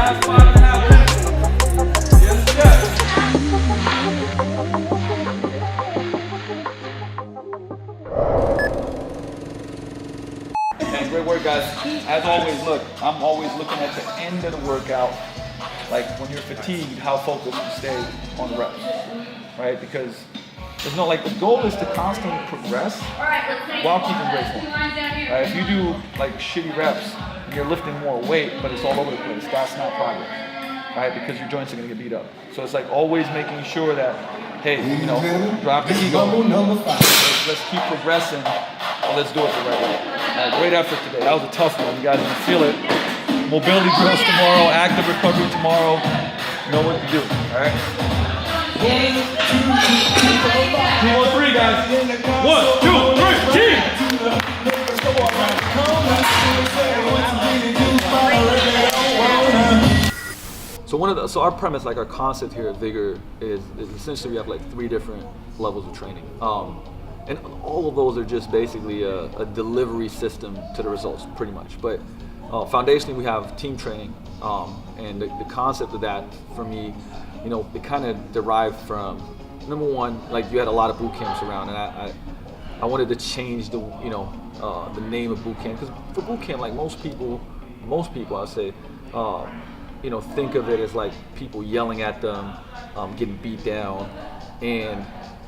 last 5.5 minutes. Yes, yes. And great work, guys. As always, look, I'm always looking at the end of the workout, like when you're fatigued, how focused you stay on the reps, right? Because there's no, like, the goal is to constantly progress while keeping great form, right? If you do like shitty reps, you're lifting more weight, but it's all over the place, that's not progress, right? Because your joints are gonna get beat up. So it's like always making sure that, hey, you know, drop the ego. Let's keep progressing, and let's do it the right way. Great effort today. That was a tough one. You guys can feel it. Mobility drills tomorrow, active recovery tomorrow. Know what to do, all right? 2 on 3, guys. 1, 2, 3, keep. So our premise, like our concept here at Vigor is essentially we have like 3 different levels of training. And all of those are just basically a delivery system to the results, pretty much. But foundationally, we have team training, and the concept of that, for me, you know, it kind of derived from, number one, like you had a lot of boot camps around, and I wanted to change the, you know, the name of boot camp, because for boot camp, like most people, I'd say, you know, think of it as like people yelling at them, getting beat down, and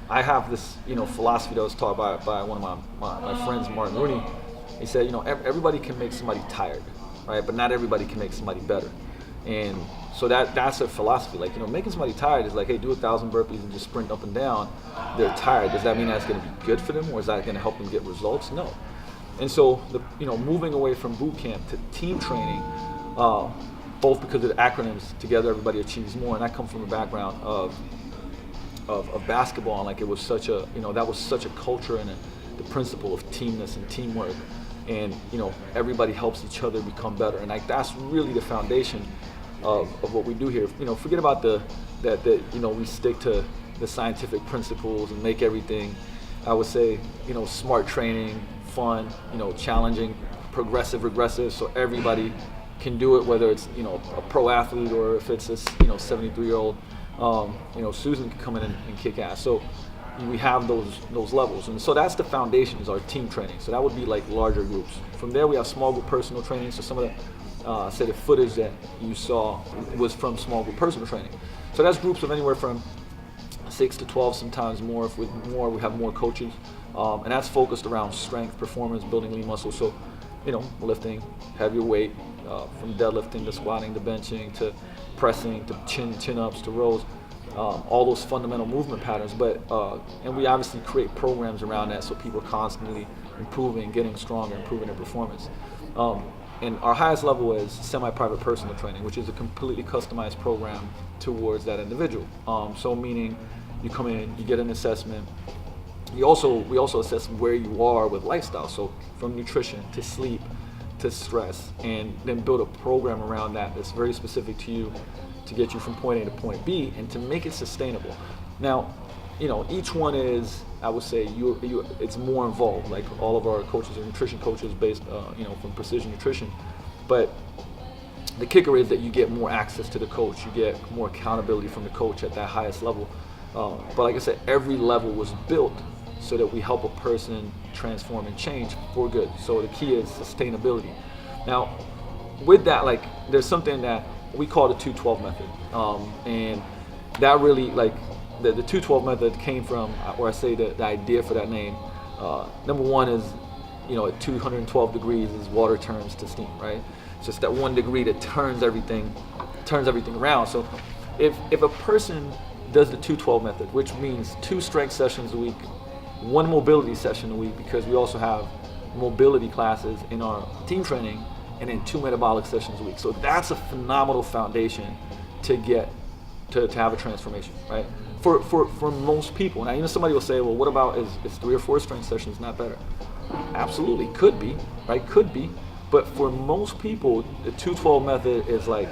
I have this, you know, philosophy that was taught by one of my friends, Martin Rooney. He said, you know, everybody can make somebody tired, right? But not everybody can make somebody better. And so that's a philosophy. Like, you know, making somebody tired is like, hey, do 1,000 burpees and just sprint up and down. They're tired. Does that mean that's going to be good for them, or is that going to help them get results? No. And so, you know, moving away from boot camp to team training, both because of the acronyms, together everybody achieves more. And I come from a background of basketball, and like it was such a, you know, that was such a culture and the principle of teamness and teamwork, and you know, everybody helps each other become better, and like that's really the foundation of what we do here. You know, forget about that you know, we stick to the scientific principles and make everything, I would say, you know, smart training, fun, you know, challenging, progressive, regressive, so everybody can do it, whether it's, you know, a pro athlete or if it's this, you know, 73-year-old you know, Susan can come in and kick ass. So we have those levels, and so that's the foundation, is our team training. So that would be like larger groups. From there we have small group personal training. So some of the say the footage that you saw was from small group personal training. So that's groups of anywhere from 6 to 12, sometimes more. If we have more coaches, and that's focused around strength, performance, building lean muscle. So, you know, lifting heavier weight, from deadlifting to squatting to benching to pressing to chin ups to rows, all those fundamental movement patterns. But and we obviously create programs around that, so people are constantly improving, getting stronger, improving their performance. And our highest level is semi-private personal training, which is a completely customized program towards that individual. So meaning you come in, you get an assessment. We also assess where you are with lifestyle, so from nutrition to sleep to stress, and then build a program around that that's very specific to you to get you from point A to point B and to make it sustainable. Now, you know, each one is, I would say, it's more involved. Like all of our coaches are nutrition coaches based, you know, from Precision Nutrition. But the kicker is that you get more access to the coach. You get more accountability from the coach at that highest level. But like I said, every level was built so that we help a person transform and change for good. So the key is sustainability. Now, with that, like, there's something that we call the 212 method, and that really, like, the 212 method came from, or I say the idea for that name. Number one is, you know, at 212 degrees is water turns to steam, right? It's just that 1 degree that turns everything around. So if a person does the 212 method, which means 2 strength sessions a week, 1 mobility session a week, because we also have mobility classes in our team training, and then 2 metabolic sessions a week. So that's a phenomenal foundation to get to have a transformation, right? For most people. Now, even somebody will say, well, what about is 3 or 4 strength sessions not better? Absolutely, could be, right? Could be. But for most people, the 212 method is like,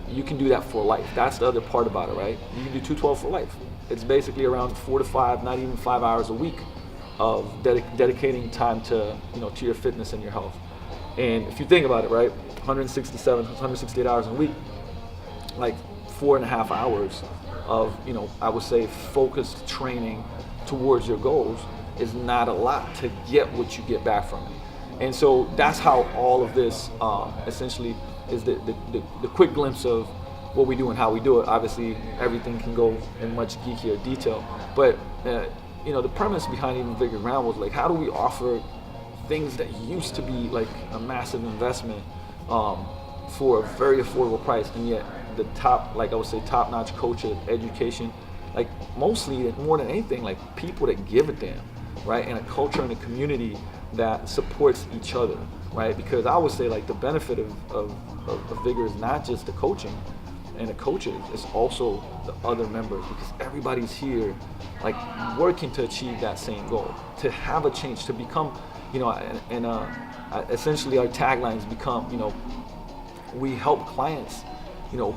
you can do that for life. That's the other part about it, right? You can do 212 for life. It's basically around 4 to 5, not even 5 hours a week of dedicating time to, you know, to your fitness and your health. And if you think about it, right, 168 hours a week, like 4.5 hours of, I would say focused training towards your goals is not a lot to get what you get back from it. And so that's how all of this essentially is the quick glimpse of what we do and how we do it. Obviously, everything can go in much geekier detail, but the premise behind even Vigor Ground was like, how do we offer things that used to be like a massive investment for a very affordable price, and yet the top, like I would say, top-notch coaches, education, like mostly more than anything, like people that give a damn, right? And a culture and a community that supports each other, right? Because I would say like the benefit of Vigor is not just the coaching and the coaches, it's also the other members, because everybody's here like working to achieve that same goal, to have a change, to become, essentially our taglines become, we help clients,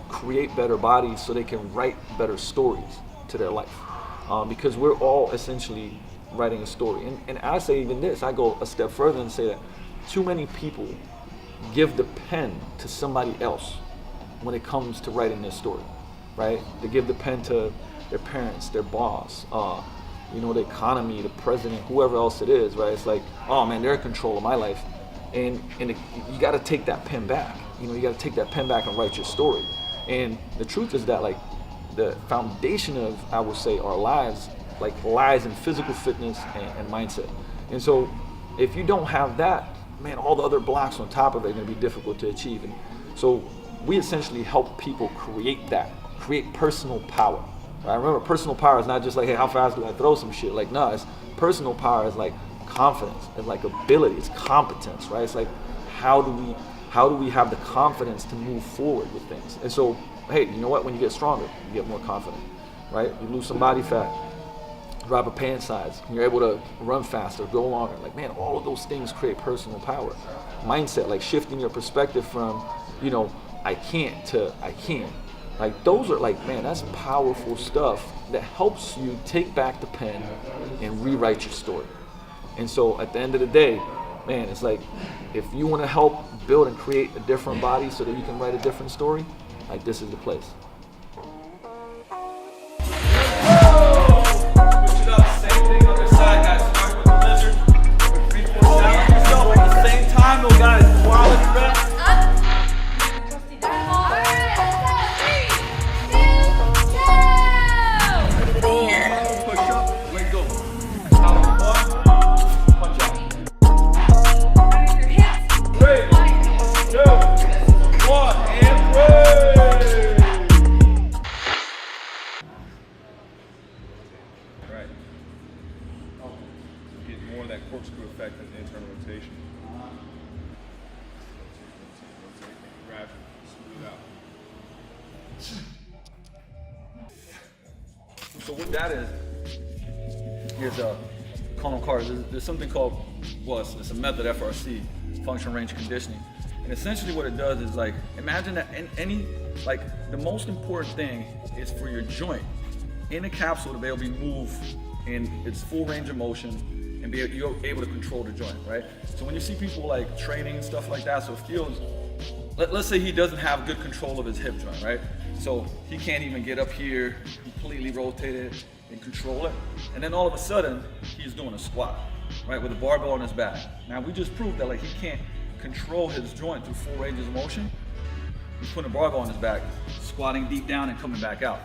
create better bodies so they can write better stories to their life, because we're all essentially writing a story. And I say even this, I go a step further and say that too many people give the pen to somebody else when it comes to writing their story, right? They give the pen to their parents, their boss, the economy, the president, whoever else it is, right? It's like, oh man, they're in control of my life. And you got to take that pen back. You got to take that pen back and write your story. And the truth is that like the foundation of, I would say, our lives like lies in physical fitness and mindset. And so if you don't have that, man, all the other blocks on top of it are going to be difficult to achieve. And so we essentially help people create personal power. Right? Remember, personal power is not just like, hey, how fast do I throw some shit? Like, no, it's personal power is like confidence, it's like ability, it's competence, right? It's like how do we have the confidence to move forward with things? And so, hey, you know what? When you get stronger, you get more confident, right? You lose some body fat, drop a pant size, and you're able to run faster, go longer. Like, man, all of those things create personal power. Mindset, like shifting your perspective from, I can't to I can. Like those are like, man, that's powerful stuff that helps you take back the pen and rewrite your story. And so at the end of the day, man, it's like, if you want to help build and create a different body so that you can write a different story, like this is the place. Corkscrew effect in the internal rotation. Gradually, smooth out. So what that is calling cards. There's something called, it's a method, FRC, function range conditioning. And essentially what it does is like, imagine that the most important thing is for your joint in a capsule to be able to move in its full range of motion and you're able to control the joint, right? So when you see people like training and stuff like that, so it feels, let's say he doesn't have good control of his hip joint, right? So he can't even get up here, completely rotate it and control it. And then all of a sudden, he's doing a squat, right? With a barbell on his back. Now we just proved that like he can't control his joint through full ranges of motion. He's putting a barbell on his back, squatting deep down and coming back out.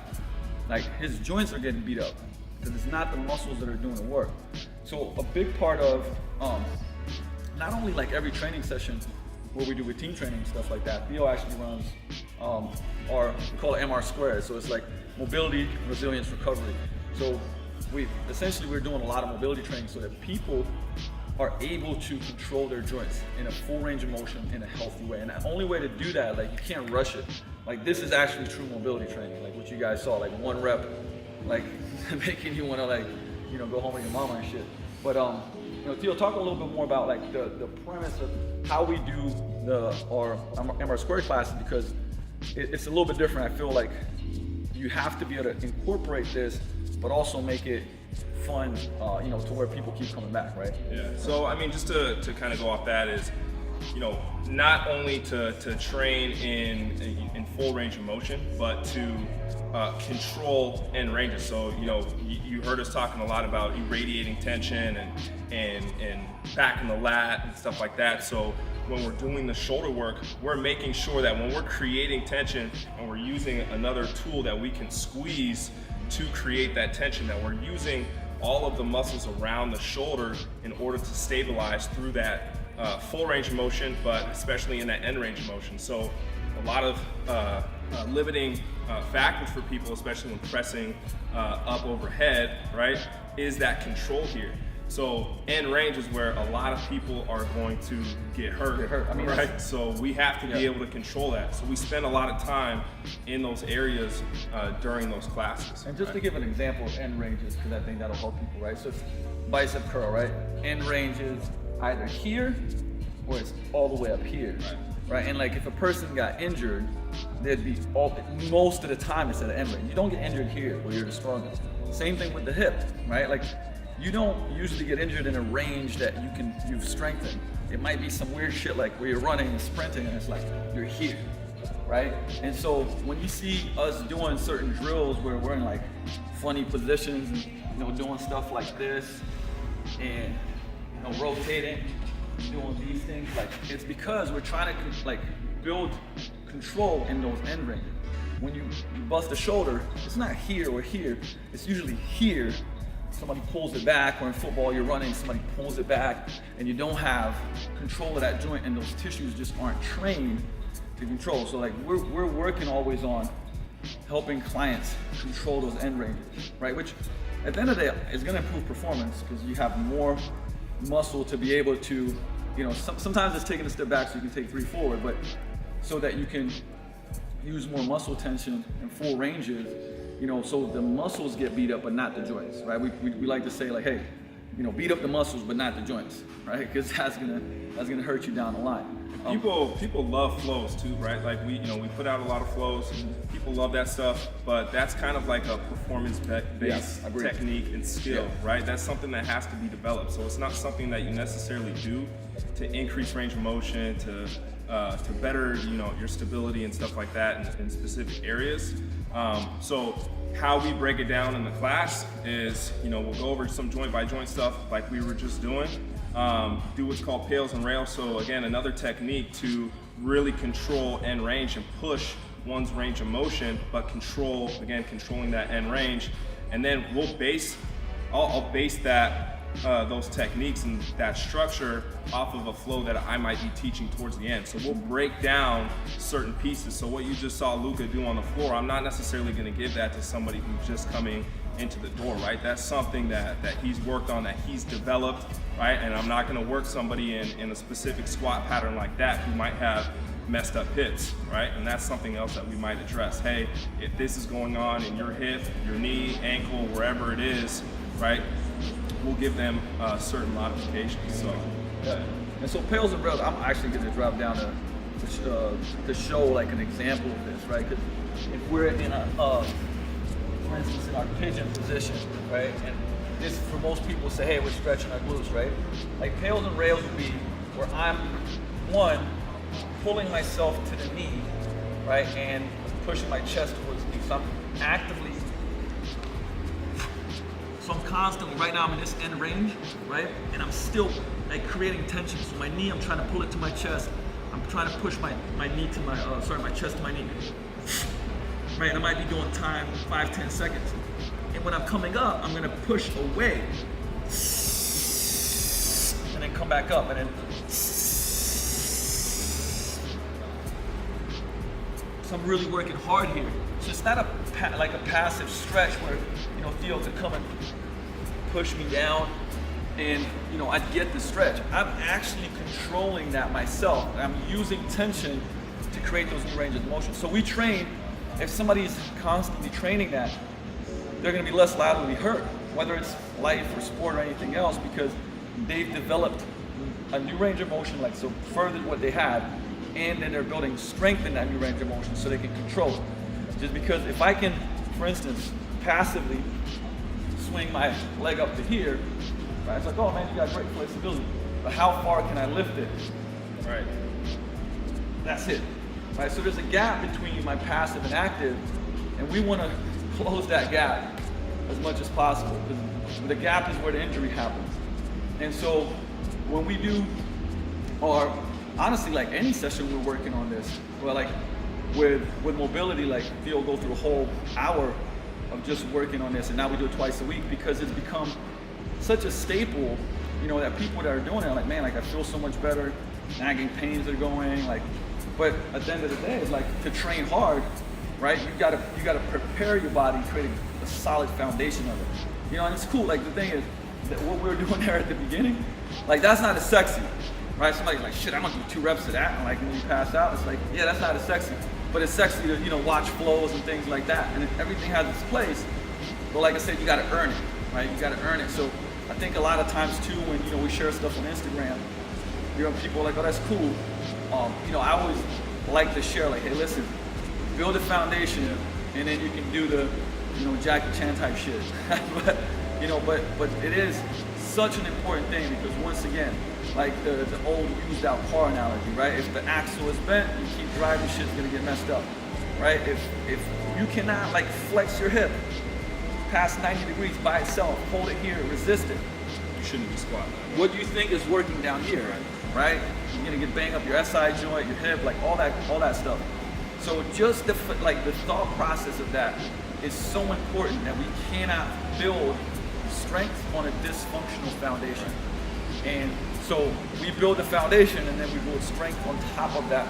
Like his joints are getting beat up because it's not the muscles that are doing the work. So a big part of not only like every training session where we do with team training and stuff like that, Theo actually runs we call it MR squared. So it's like mobility, resilience, recovery. So we're doing a lot of mobility training so that people are able to control their joints in a full range of motion in a healthy way. And the only way to do that, like you can't rush it. Like this is actually true mobility training, like what you guys saw, like one rep, like making you want to like, go home with your mama and shit. But Theo, talk a little bit more about like the premise of how we do our MR squared classes, because it's a little bit different. I feel like you have to be able to incorporate this, but also make it fun, to where people keep coming back, right? Yeah. So I mean, just to kind of go off that is, not only to train in full range of motion, but to control end ranges. So you heard us talking a lot about irradiating tension and backing the lat and stuff like that. So when we're doing the shoulder work, we're making sure that when we're creating tension and we're using another tool that we can squeeze to create that tension, that we're using all of the muscles around the shoulder in order to stabilize through that full range of motion, but especially in that end range of motion. So a lot of limiting factors for people, especially when pressing up overhead, right, is that control here. So end range is where a lot of people are going to get hurt. I mean, right? So we have to be able to control that. So we spend a lot of time in those areas during those classes. And just to give an example of end ranges, because I think that'll help people, right? So it's bicep curl, right? End range is either here or it's all the way up here, right? And like if a person got injured, they'd be most of the time it's at an end range. You don't get injured here where you're the strongest. Same thing with the hip, right? Like you don't usually get injured in a range that you've strengthened. It might be some weird shit like where you're running and sprinting and it's like you're here, right? And so when you see us doing certain drills where we're in like funny positions and doing stuff like this and rotating, doing these things, like it's because we're trying to like build control in those end ranges. When you bust a shoulder, it's not here or here, it's usually here. Somebody pulls it back, or in football you're running, somebody pulls it back, and you don't have control of that joint, and those tissues just aren't trained to control. So like we're working always on helping clients control those end ranges, right? Which at the end of the day is gonna improve performance because you have more muscle to be able to, sometimes it's taking a step back so you can take 3 forward, but so that you can use more muscle tension and full ranges, so the muscles get beat up but not the joints, right? We like to say like, hey, beat up the muscles but not the joints, right? Because that's gonna hurt you down the line. People love flows too, right? Like we put out a lot of flows. People love that stuff, but that's kind of like a performance-based technique and skill, right? That's something that has to be developed. So it's not something that you necessarily do to increase range of motion, to better your stability and stuff like that in specific areas. So how we break it down in the class is, we'll go over some joint by joint stuff like we were just doing. Do what's called Pails and Rail. So again, another technique to really control end range and push one's range of motion, but controlling that end range. And then I'll base that those techniques and that structure off of a flow that I might be teaching towards the end. So we'll break down certain pieces. So what you just saw Luka do on the floor, I'm not necessarily going to give that to somebody who's just coming into the door, right? That's something that he's worked on, that he's developed, right? And I'm not going to work somebody in a specific squat pattern like that who might have messed up hips, right? And that's something else that we might address. Hey, if this is going on in your hip, your knee, ankle, wherever it is, right? We'll give them certain modifications. So, and so Pails and Rail, I'm actually going to drop down to show like an example of this, right? Because if we're in for instance, in our pigeon position, right? And this, for most people, say, hey, we're stretching our glutes, right? Like Pails and Rails would be where I'm pulling myself to the knee, right, and pushing my chest towards the knee. So I'm constantly, right now I'm in this end range, right? And I'm still like creating tension. So my knee, I'm trying to pull it to my chest. I'm trying to push my knee to my chest to my knee. Right, and I might be doing time 5-10 seconds. And when I'm coming up, I'm gonna push away. And then come back up, and then. So I'm really working hard here. So it's not like a passive stretch where, Theo could come and push me down and, I'd get the stretch. I'm actually controlling that myself. I'm using tension to create those new ranges of motion. So we train, if somebody's constantly training that, they're gonna be less liable to be hurt, whether it's life or sport or anything else, because they've developed a new range of motion, like so furthered what they had, and then they're building strength in that new range of motion so they can control it. Just because if I can, for instance, passively swing my leg up to here, right? It's like, oh man, you got great flexibility, but how far can I lift it? right. That's it. right? So there's a gap between my passive and active, and we want to close that gap as much as possible, because the gap is where the injury happens. And so when we do, or honestly, like any session we're working on this, well, like with mobility, like Theo will go through a whole hour of just working on this, and now we do it twice a week because it's become such a staple, you know, that people that are doing it are like, man, like I feel so much better, nagging pains are going, like, but at the end of the day, it's like to train hard, right? You gotta prepare your body, create a solid foundation of it. You know, and it's cool, like the thing is, that what we were doing there at the beginning, like that's not as sexy, right? Somebody's like, shit, I'm gonna do 2 reps of that, and like when you pass out, it's like, yeah, that's not as sexy. But it's sexy to, you know, watch flows and things like that. And everything has its place. But like I said, you gotta earn it, right? You gotta earn it. So I think a lot of times too, when, you know, we share stuff on Instagram, you know, people are like, oh, that's cool. You know, I always like to share, like, hey, listen, build a foundation, and then you can do the, you know, Jackie Chan type shit. But, you know, but it is such an important thing, because once again, like the old used out car analogy, right? If the axle is bent, you keep driving, shit's gonna get messed up, right? If you cannot like flex your hip past 90 degrees by itself, hold it here, resist it, You shouldn't be squatting. what do you think is working down here, right? You're gonna get bang up your SI joint, your hip, like all that stuff. So just the thought process of that is so important, that we cannot build strength on a dysfunctional foundation. And so we build the foundation, and then we build strength on top of that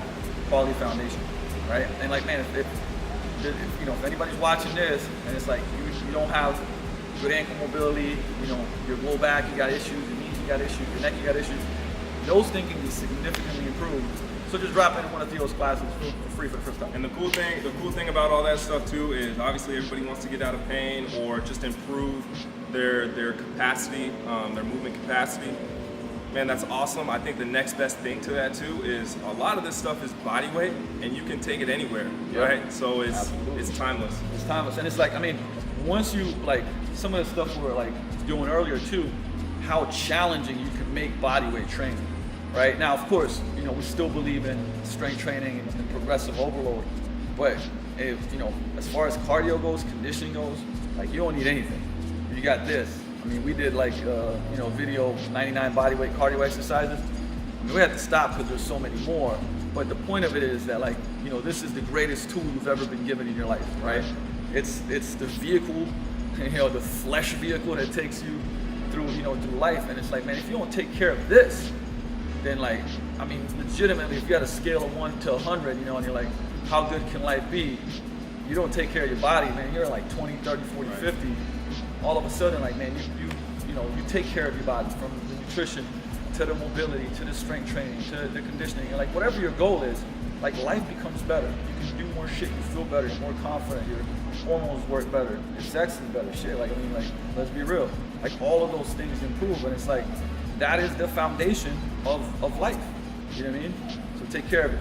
quality foundation, right? And like, man, if you know, if anybody's watching this and it's like you don't have good ankle mobility, you know, your low back, you got issues, your knees, you got issues, your neck, you got issues, those things can be significantly improved. So just drop in one of Theo's classes for free for the first time. And the cool thing about all that stuff too is obviously everybody wants to get out of pain or just improve their capacity, their movement capacity. Man, that's awesome. I think the next best thing to that too is a lot of this stuff is body weight, and you can take it anywhere, right? So it's timeless. It's timeless, and it's like, I mean, once you like some of the stuff we were like doing earlier too, how challenging you can make body weight training, right? Now, of course, you know, we still believe in strength training and progressive overload, but if, you know, as far as cardio goes, conditioning goes, like you don't need anything. You got this. I mean, we did like, you know, video 99 bodyweight cardio exercises. I mean, we had to stop because there's so many more. But the point of it is that, like, you know, this is the greatest tool you've ever been given in your life, right? It's the vehicle, you know, the flesh vehicle that takes you through, you know, through life. And it's like, man, if you don't take care of this, then like, I mean, legitimately, if you got a scale of 1 to 100, you know, and you're like, how good can life be? You don't take care of your body, man, you're like 20, 30, 40, 50. All of a sudden, like, man, you know, you take care of your body, from the nutrition to the mobility to the strength training to the conditioning, and like whatever your goal is, like life becomes better. You can do more shit, you feel better, you're more confident, your hormones work better, your sex is better, shit. Like, I mean, like, let's be real. Like, all of those things improve, and it's like that is the foundation of life. You know what I mean? So take care of it.